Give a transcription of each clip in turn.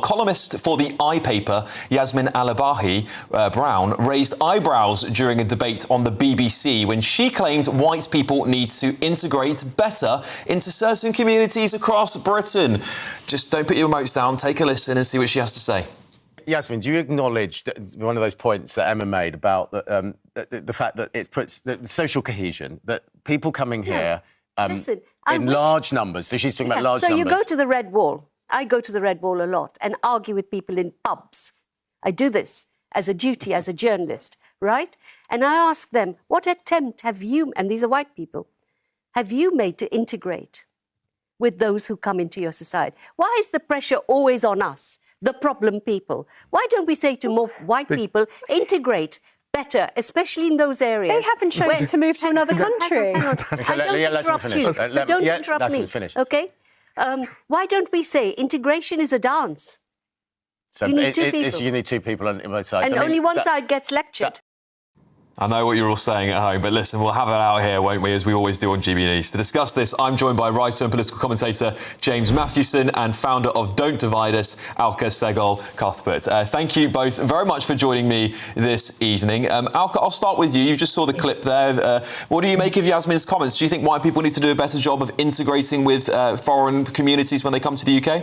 columnist for the paper, Yasmin Alibhai-Brown, raised eyebrows during a debate on the BBC when she claimed white people need to integrate better into certain communities across Britain. Just don't put your remotes down, take a listen and see what she has to say. Yasmin, do you acknowledge one of those points that Emma made about the fact that it puts the social cohesion, that people coming here in large numbers, so she's talking about large numbers. So you go to the Red Wall. I go to the Red Wall a lot and argue with people in pubs. I do this as a duty, as a journalist, right? And I ask them, what attempt have you, and these are white people, have you made to integrate with those who come into your society? Why is the pressure always on us, the problem people? Why don't we say to more white people, integrate better, especially in those areas? They haven't chosen to move to another country. Hang on. I don't interrupt you, so don't interrupt me, OK? Why don't we say integration is a dance? So you need two people. You need two people on both sides. And only one side gets lectured. I know what you're all saying at home, but listen, we'll have it out here, won't we, as we always do on GBNews. To discuss this, I'm joined by writer and political commentator James Matthewson and founder of Don't Divide Us, Alka, Sehgal, Cuthbert. Thank you both very much for joining me this evening. Alka, I'll start with you. You just saw the clip there. What do you make of Yasmin's comments? Do you think white people need to do a better job of integrating with foreign communities when they come to the UK?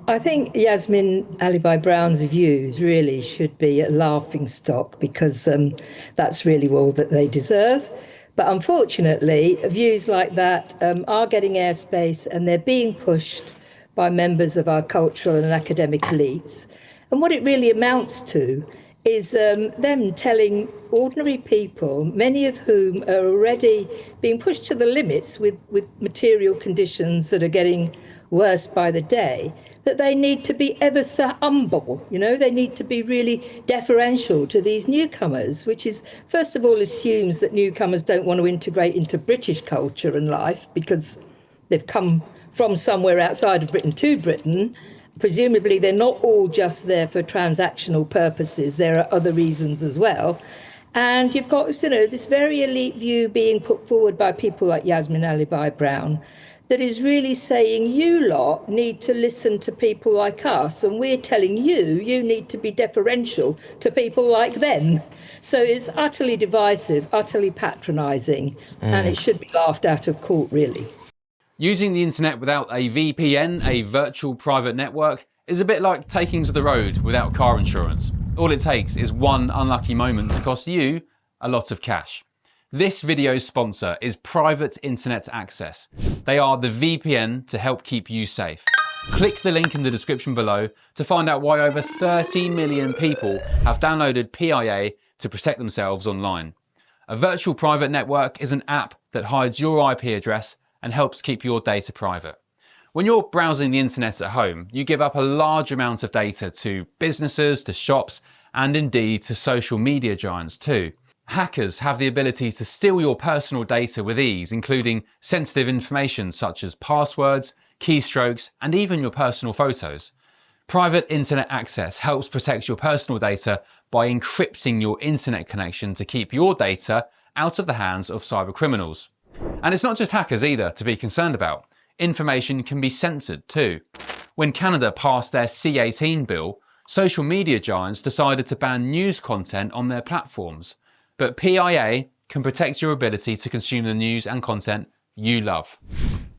I think Yasmin Alibhai-Brown's views really should be a laughing stock because that's really all that they deserve. But unfortunately, views like that are getting airspace and they're being pushed by members of our cultural and academic elites. And what it really amounts to is them telling ordinary people, many of whom are already being pushed to the limits with material conditions that are getting worse by the day, that they need to be ever so humble, they need to be really deferential to these newcomers, which is, first of all, assumes that newcomers don't want to integrate into British culture and life because they've come from somewhere outside of Britain to Britain. Presumably, they're not all just there for transactional purposes. There are other reasons as well. And you've got, this very elite view being put forward by people like Yasmin Alibhai-Brown, that is really saying you lot need to listen to people like us and we're telling you need to be deferential to people like them. So it's utterly divisive, utterly patronising, and it should be laughed out of court, really. Using the internet without a VPN, a virtual private network, is a bit like taking to the road without car insurance. All it takes is one unlucky moment to cost you a lot of cash. This video's sponsor is Private Internet Access. They are the VPN to help keep you safe. Click the link in the description below to find out why over 30 million people have downloaded PIA to protect themselves online. A virtual private network is an app that hides your IP address and helps keep your data private. When you're browsing the internet at home, you give up a large amount of data to businesses, to shops, and indeed to social media giants too. Hackers have the ability to steal your personal data with ease, including sensitive information such as passwords, keystrokes, and even your personal photos. Private internet access helps protect your personal data by encrypting your internet connection to keep your data out of the hands of cyber criminals. And it's not just hackers either to be concerned about. Information can be censored too. When Canada passed their C18 bill, social media giants decided to ban news content on their platforms. But PIA can protect your ability to consume the news and content you love.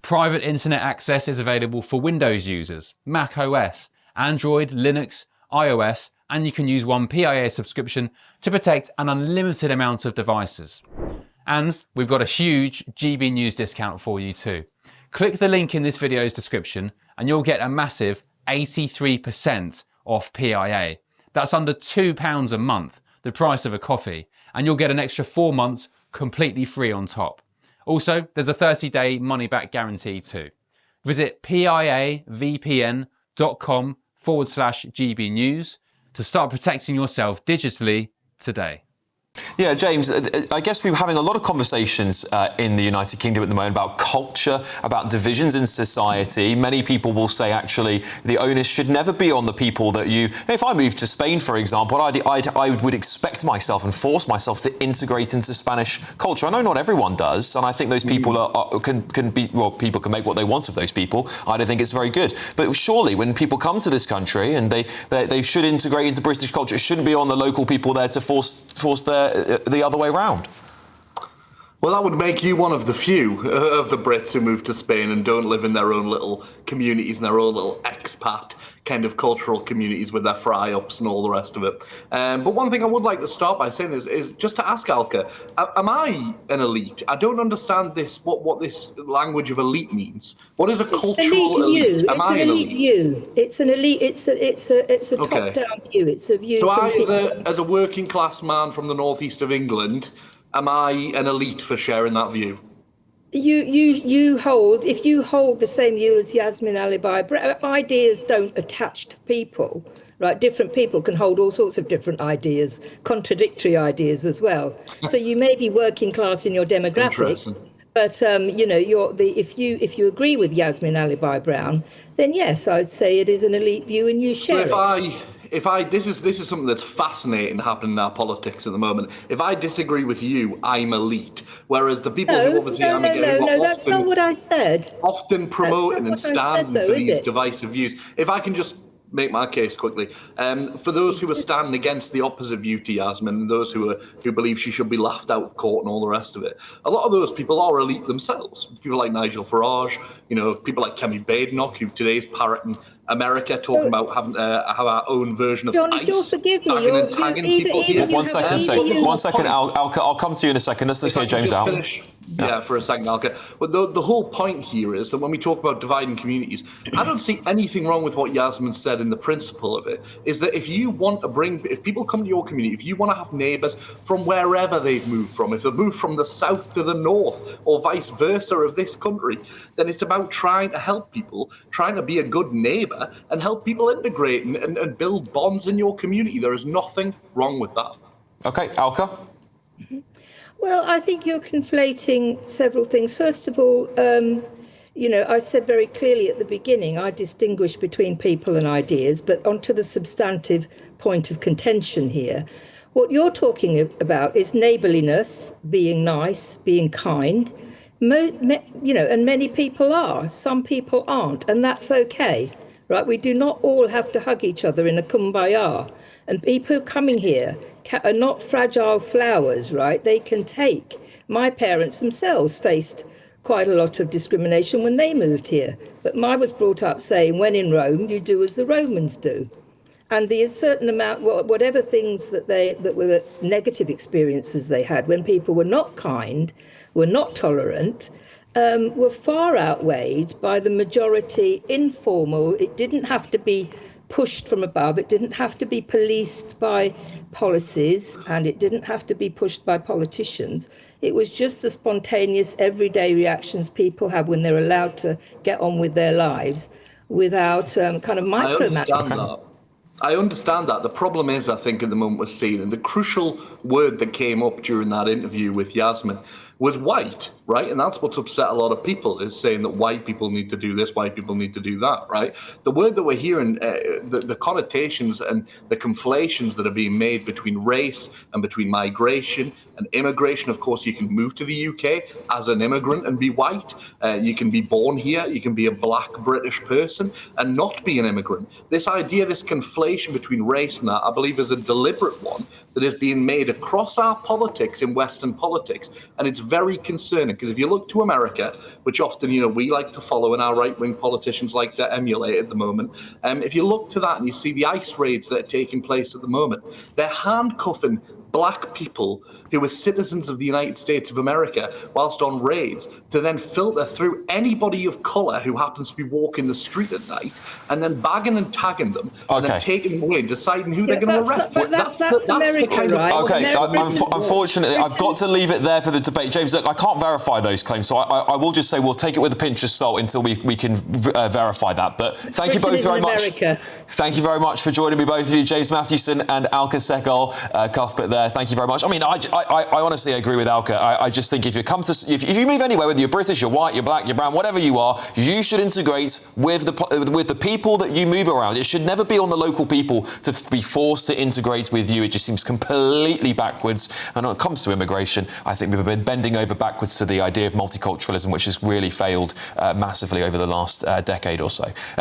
Private internet access is available for Windows users, Mac OS, Android, Linux, iOS, and you can use one PIA subscription to protect an unlimited amount of devices. And we've got a huge GB News discount for you too. Click the link in this video's description and you'll get a massive 83% off PIA. That's under £2 a month, the price of a coffee. And you'll get an extra 4 months completely free on top. Also, there's a 30-day money-back guarantee too. Visit piavpn.com/GBnews to start protecting yourself digitally today. Yeah, James, I guess we're having a lot of conversations in the United Kingdom at the moment about culture, about divisions in society. Many people will say, actually, the onus should never be on the people that you... If I moved to Spain, for example, I would expect myself and force myself to integrate into Spanish culture. I know not everyone does, and I think those people can be... Well, people can make what they want of those people. I don't think it's very good. But surely, when people come to this country and they should integrate into British culture, it shouldn't be on the local people there to force the other way round. Well, that would make you one of the few of the Brits who move to Spain and don't live in their own little communities and their own little expat kind of cultural communities with their fry-ups and all the rest of it. But one thing I would like to start by saying is just to ask Alka, am I an elite? I don't understand this. What this language of elite means. What is a cultural elite? Am I an elite? View. It's an elite. It's a top-down view. It's a view. So as a working class man from the northeast of England, am I an elite for sharing that view? You hold, if you hold the same view as Yasmin Alibhai-Brown, ideas don't attach to people, right? Different people can hold all sorts of different ideas, contradictory ideas as well. So you may be working class in your demographics, but if you agree with Yasmin Alibhai-Brown, then yes, I'd say it is an elite view and you share it. This is something that's fascinating happening in our politics at the moment. If I disagree with you, I'm elite. Whereas the people who obviously that's not what I said. Often promoting and standing for these divisive views. If I can just make my case quickly, for those who are standing against the opposite view to Yasmin, those who believe she should be laughed out of court and all the rest of it, a lot of those people are elite themselves. People like Nigel Farage, people like Kemi Badenoch, who today's parroting America, talking about having have our own version of John, ICE. you'll forgive me. Tagging and tagging people here. One second, Alka, I'll come to you in a second. Let's hear James out. Yeah, for a second, Alka. But the whole point here is that when we talk about dividing communities, I don't see anything wrong with what Yasmin said in the principle of it, is that if people come to your community, if you want to have neighbours from wherever they've moved from, if they've moved from the south to the north or vice versa of this country, then it's about trying to help people, trying to be a good neighbour and help people integrate and build bonds in your community. There is nothing wrong with that. Okay, Alka? Well, I think you're conflating several things. First of all, I said very clearly at the beginning, I distinguish between people and ideas, but onto the substantive point of contention here. What you're talking about is neighbourliness, being nice, being kind, and many people are. Some people aren't, and that's okay, right? We do not all have to hug each other in a kumbaya. And people coming here are not fragile flowers, right? They can take. My parents themselves faced quite a lot of discrimination when they moved here. But I was brought up saying, when in Rome, you do as the Romans do. And the certain amount, whatever things that were the negative experiences they had when people were not kind, were not tolerant, were far outweighed by the majority informal. It didn't have to be pushed from above. It didn't have to be policed by policies, and it didn't have to be pushed by politicians. It was just the spontaneous, everyday reactions people have when they're allowed to get on with their lives without kind of micromanaging. I understand that. The problem is, I think, at the moment we're seeing, and the crucial word that came up during that interview with Yasmin was white, right? And that's what's upset a lot of people, is saying that white people need to do this, white people need to do that, right? The word that we're hearing, the connotations and the conflations that are being made between race and between migration and immigration. Of course, you can move to the UK as an immigrant and be white. You can be born here. You can be a black British person and not be an immigrant. This idea, this conflation between race and that, I believe is a deliberate one that is being made across our politics in Western politics. And it's very concerning, because if you look to America, which often, we like to follow and our right-wing politicians like to emulate at the moment, if you look to that and you see the ICE raids that are taking place at the moment, they're handcuffing black people who are citizens of the United States of America whilst on raids to then filter through anybody of colour who happens to be walking the street at night and then bagging and tagging them and then taking them away, deciding who they're going to arrest. That's America, kind right? Okay, unfortunately, I've got to leave it there for the debate. James, look, I can't verify those claims, so I will just say we'll take it with a pinch of salt until we can verify that. But thank you both very much. Thank you very much for joining me, both of you, James Mathewson and Alka Sehgal. Cuthbert there. there. Thank you very much. I mean, I honestly agree with Alka. I just think if you come to, if you move anywhere, whether you're British, you're white, you're black, you're brown, whatever you are, you should integrate with the people that you move around. It should never be on the local people to be forced to integrate with you. It just seems completely backwards. And when it comes to immigration, I think we've been bending over backwards to the idea of multiculturalism, which has really failed massively over the last decade or so.